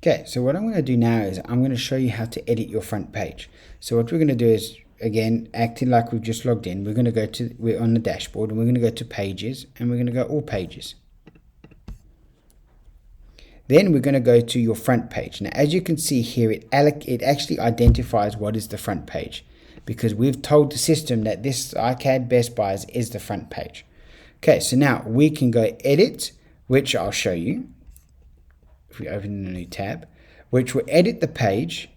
Okay, so what I'm going to do now is I'm going to show you how to edit your front page. So what we're going to do is, again, acting like we've just logged in, we're on the dashboard, and we're going to go to pages, and we're going to go all pages. Then we're going to go to your front page. Now, as you can see here, it actually identifies what is the front page, because we've told the system that this iCAD Best Buys is the front page. Okay, so now we can go edit, which I'll show you. If we open a new tab, which will edit the page,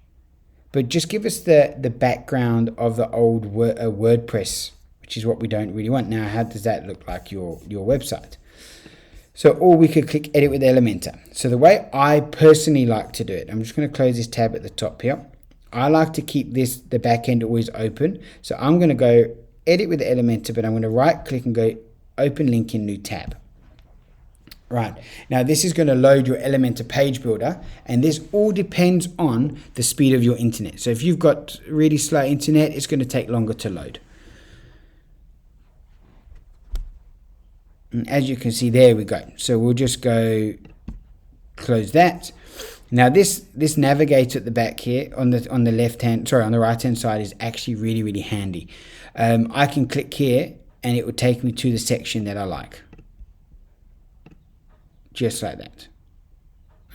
but just give us the background of the old WordPress, which is what we don't really want. Now, how does that look like your website? So, or we could click edit with Elementor. So the way I personally like to do it, I'm just going to close this tab at the top here. I like to keep the back end always open. So I'm going to go edit with Elementor, but I'm going to right click and go open link in new tab. Right, now this is going to load your Elementor page builder, and this all depends on the speed of your internet. So if you've got really slow internet, it's going to take longer to load. And as you can see, there we go. So we'll just go close that. Now this navigator at the back here on the right hand side is actually really handy. I can click here and it will take me to the section that I like. Just like that.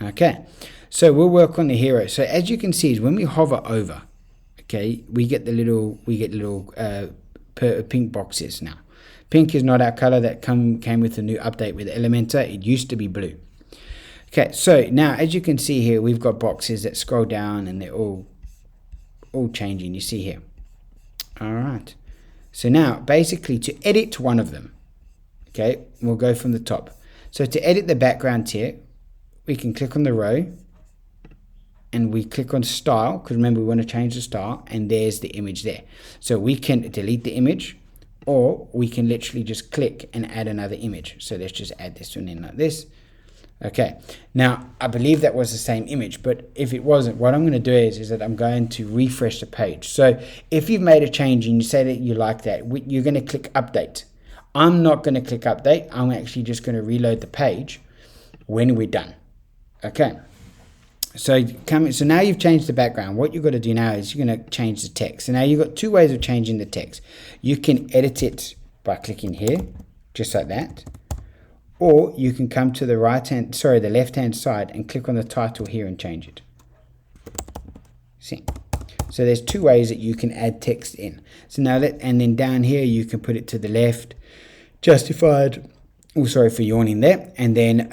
Okay, so we'll work on the hero. So as you can see, is when we hover over, okay, we get little pink boxes now. Pink is not our color. That came with the new update with Elementor. It used to be blue. Okay, so now as you can see here, we've got boxes that scroll down and they're all changing. You see here. All right. So now basically to edit one of them, okay, we'll go from the top. So to edit the background here, we can click on the row and we click on style, because remember we want to change the style, and there's the image there. So we can delete the image, or we can literally just click and add another image. So let's just add this one in like this. Okay, now I believe that was the same image, but if it wasn't, what I'm going to do is that I'm going to refresh the page. So if you've made a change and you say that you like that, you're going to click update. I'm not going to click update. I'm actually just going to reload the page when we're done. Okay. So now you've changed the background. What you've got to do now is you're going to change the text. So now you've got two ways of changing the text. You can edit it by clicking here, just like that. Or you can come to the left-hand side and click on the title here and change it. See? So there's two ways that you can add text in. So now and then down here you can put it to the left, justified. Oh, sorry for yawning there. And then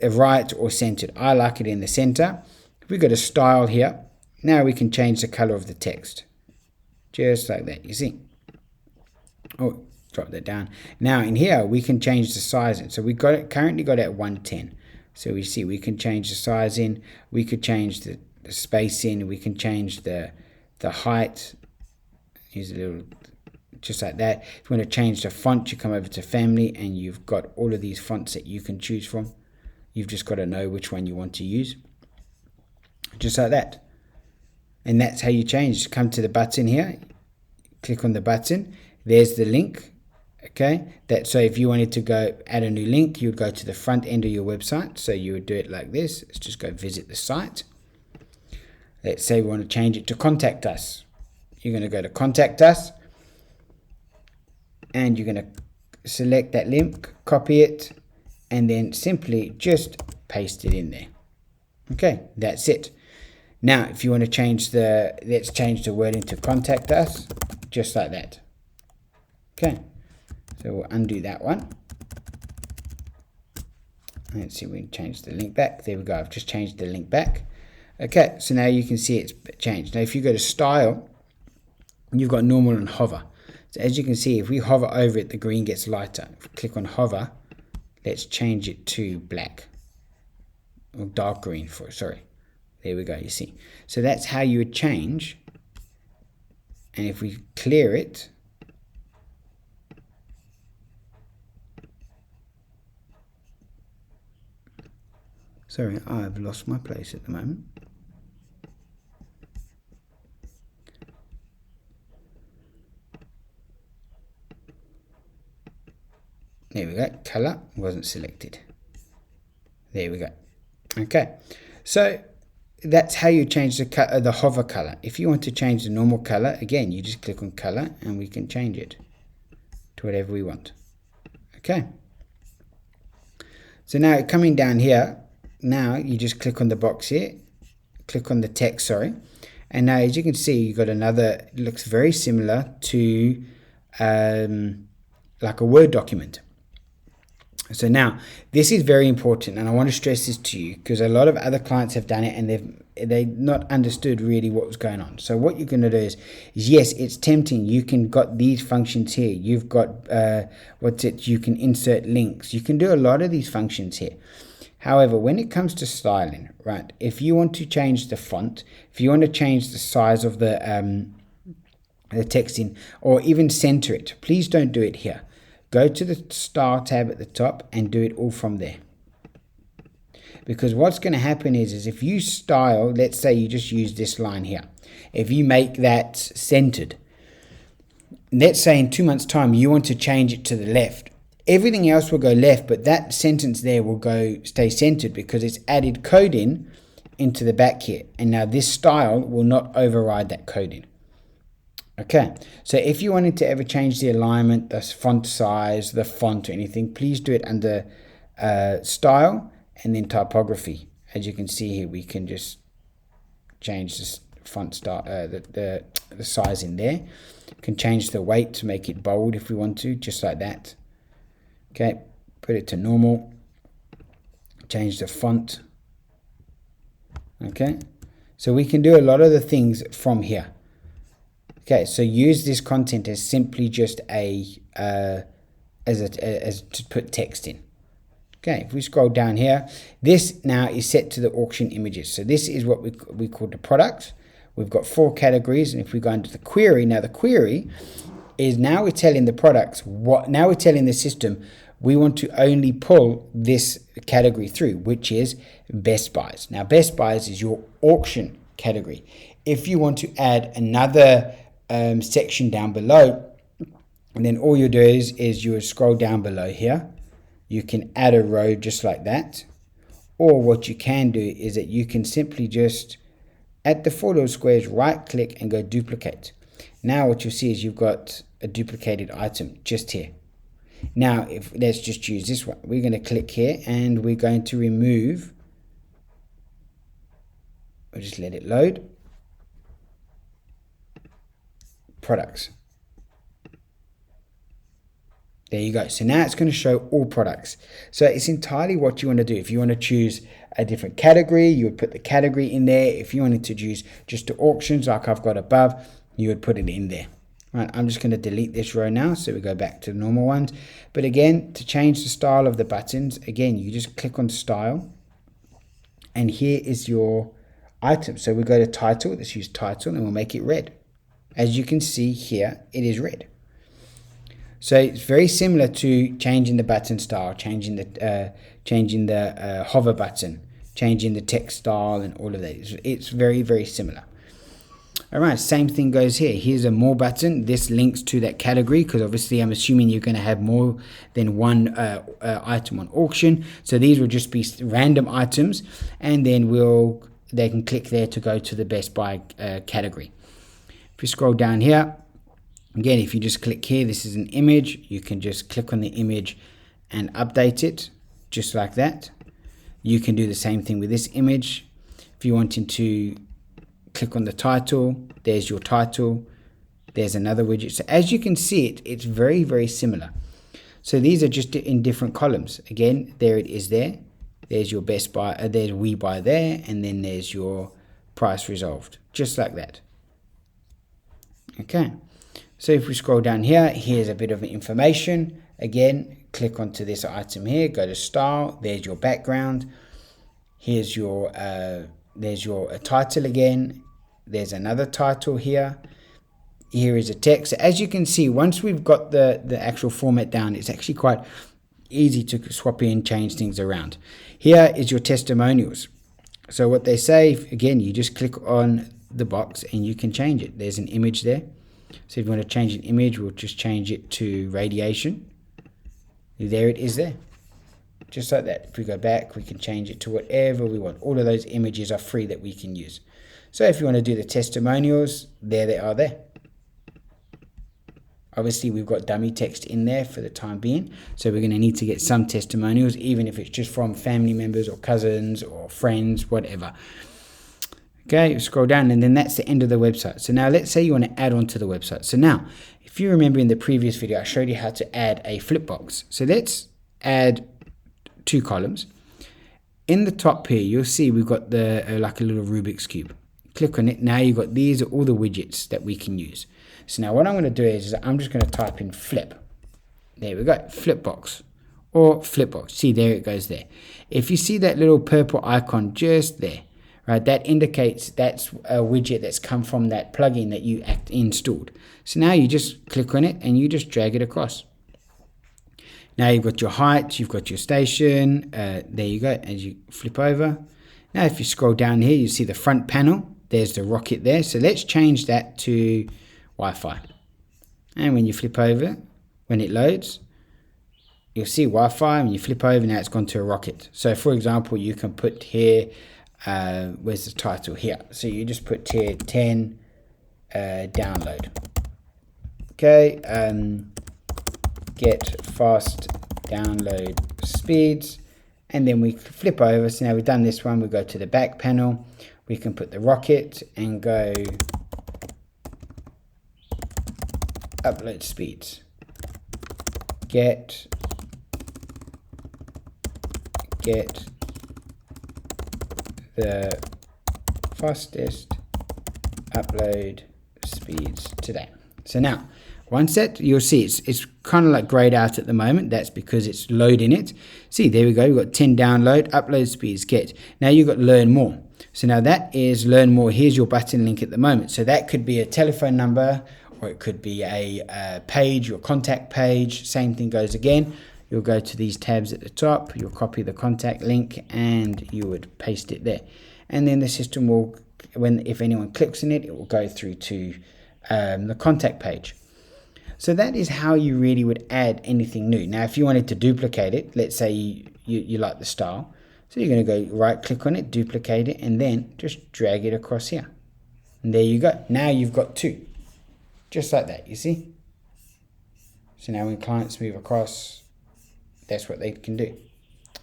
right or centered. I like it in the center. If we go to style here, now we can change the color of the text. Just like that, you see. Oh, drop that down. Now in here, we can change the size. So we currently got it at 110. So we see we can change the size in. We could change the space in. We can change the height. Here's a little, just like that. If you want to change the font, you come over to family and you've got all of these fonts that you can choose from. You've just got to know which one you want to use. Just like that. And that's how you change. Just come to the button here. Click on the button. There's the link. Okay. So if you wanted to go add a new link, you would go to the front end of your website. So you would do it like this. Let's just go visit the site. Let's say we want to change it to contact us. You're going to go to contact us. And you're going to select that link, copy it, and then simply just paste it in there. Okay, that's it. Now, if you want to change let's change the word into contact us, just like that. Okay, so we'll undo that one. Let's see, we can change the link back. There we go, I've just changed the link back. Okay, so now you can see it's changed. Now, if you go to style, you've got normal and hover. So as you can see, if we hover over it, the green gets lighter. If we click on hover, let's change it to black. Or dark green, sorry. There we go, you see. So that's how you would change. And if we clear it, sorry, I've lost my place at the moment. There we go, color wasn't selected. There we go. Okay, so that's how you change the hover color. If you want to change the normal color, again, you just click on color and we can change it to whatever we want. Okay. So now coming down here, now you just click on the box here, click on the text, sorry. And now as you can see, you've got another, it looks very similar to like a Word document. So now this is very important, and I want to stress this to you because a lot of other clients have done it and they've not understood really what was going on. So what you're going to do is yes, it's tempting. You can got these functions here. You've got you can insert links. You can do a lot of these functions here. However, when it comes to styling, right, if you want to change the font, if you want to change the size of the text in, or even center it, please don't do it here. Go to the Style tab at the top and do it all from there. Because what's going to happen is if you style, let's say you just use this line here. If you make that centered, let's say in 2 months' time you want to change it to the left. Everything else will go left, but that sentence there will stay centered because it's added coding into the back here. And now this style will not override that coding. Okay, so if you wanted to ever change the alignment, the font size, the font or anything, please do it under style and then typography. As you can see here, we can just change this font style, the size in there. We can change the weight to make it bold if we want to, just like that. Okay, put it to normal. Change the font. Okay, so we can do a lot of the things from here. Okay, so use this content as simply just as to put text in. Okay, if we scroll down here, this now is set to the auction images. So this is what we call the product. We've got 4 categories, and if we go into the query, now the query is now we're telling the products now we're telling the system we want to only pull this category through, which is Best Buys. Now Best Buys is your auction category. If you want to add another section down below, and then all you do is you scroll down below here. You can add a row just like that, or what you can do is that you can simply just at the 4 little squares right click and go duplicate. Now what you'll see is you've got a duplicated item just here. Now let's just use this one. We're going to click here and we're going to remove, we'll just let it load, products. There you go. So now it's going to show all products. So it's entirely what you want to do. If you want to choose a different category, you would put the category in there. If you wanted to choose just to auctions like I've got above, you would put it in there. Right, I'm just going to delete this row now, so we go back to the normal ones. But again, to change the style of the buttons, again, you just click on style, and here is your item. So we go to title, let's use title, and we'll make it red. As you can see here, it is red. So it's very similar to changing the button style, changing the hover button, changing the text style, and all of that. It's very, very similar. All right, same thing goes here. Here's a more button. This links to that category because obviously I'm assuming you're going to have more than one item on auction. So these will just be random items, and then they can click there to go to the Best Buy category. If you scroll down here, again, if you just click here, this is an image. You can just click on the image and update it just like that. You can do the same thing with this image. If you wanted to click on the title, there's your title, there's another widget. So as you can see, it's very, very similar. So these are just in different columns. Again, there it is there. There's your Best Buy, there's We Buy there, and then there's your price resolved, just like that. Okay, so if we scroll down here, here's a bit of information. Again, click onto this item here, go to style, there's your background. Here's your there's your title again. There's another title here. Here is a text. So as you can see, once we've got the actual format down, it's actually quite easy to swap in, change things around. Here is your testimonials. So what they say, again, you just click on the box and you can change it. There's an image there. So if you want to change an image, we'll just change it to radiation. There it is there. just like that. If we go back, we can change it to whatever we want. All of those images are free that we can use. So if you want to do the testimonials, there they are there. Obviously, we've got dummy text in there for the time being, so we're going to need to get some testimonials, even if it's just from family members or cousins or friends, whatever. Okay, scroll down, and then that's the end of the website. So now let's say you want to add on to the website. So now, if you remember in the previous video, I showed you how to add a flip box. So let's add 2 columns. In the top here, you'll see we've got the like a little Rubik's Cube. Click on it. Now you've got these are all the widgets that we can use. So now what I'm going to do is I'm just going to type in flip. There we go, flip box or flip box. See, there it goes there. If you see that little purple icon just there, right, that indicates that's a widget that's come from that plugin that you installed. So now you just click on it and you just drag it across. Now you've got your height, you've got your station. There you go, as you flip over. Now if you scroll down here, you see the front panel. There's the rocket there. So let's change that to Wi-Fi. And when you flip over, when it loads, you'll see Wi-Fi. When you flip over, now it's gone to a rocket. So for example, you can put here, where's the title here? So you just put tier 10 download. Okay, get fast download speeds. And then we flip over. So now we've done this one. We go to the back panel. We can put the rocket and go upload speeds. Get the fastest upload speeds today. So now, once that, you'll see it's kind of like grayed out at the moment. That's because it's loading it. See, there we go. We've got 10 download, upload speeds, get. Now you've got learn more. So now that is learn more. Here's your button link at the moment. So that could be a telephone number, or it could be a page, your contact page. Same thing goes again. You'll go to these tabs at the top. You'll copy the contact link and you would paste it there. And then the system will, if anyone clicks on it, it will go through to the contact page. So that is how you really would add anything new. Now, if you wanted to duplicate it, let's say you like the style. So you're going to go right click on it, duplicate it, and then just drag it across here. And there you go. Now you've got 2. Just like that, you see? So now when clients move across, that's what they can do.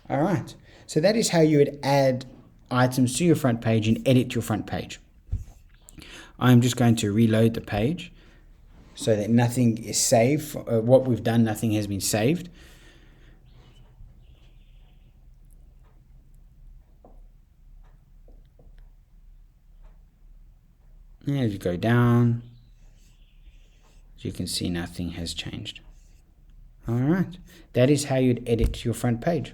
All right. So that is how you would add items to your front page and edit your front page. I'm just going to reload the page so that nothing is saved. What we've done, nothing has been saved. And as you go down, as you can see, nothing has changed. All right, that is how you'd edit your front page.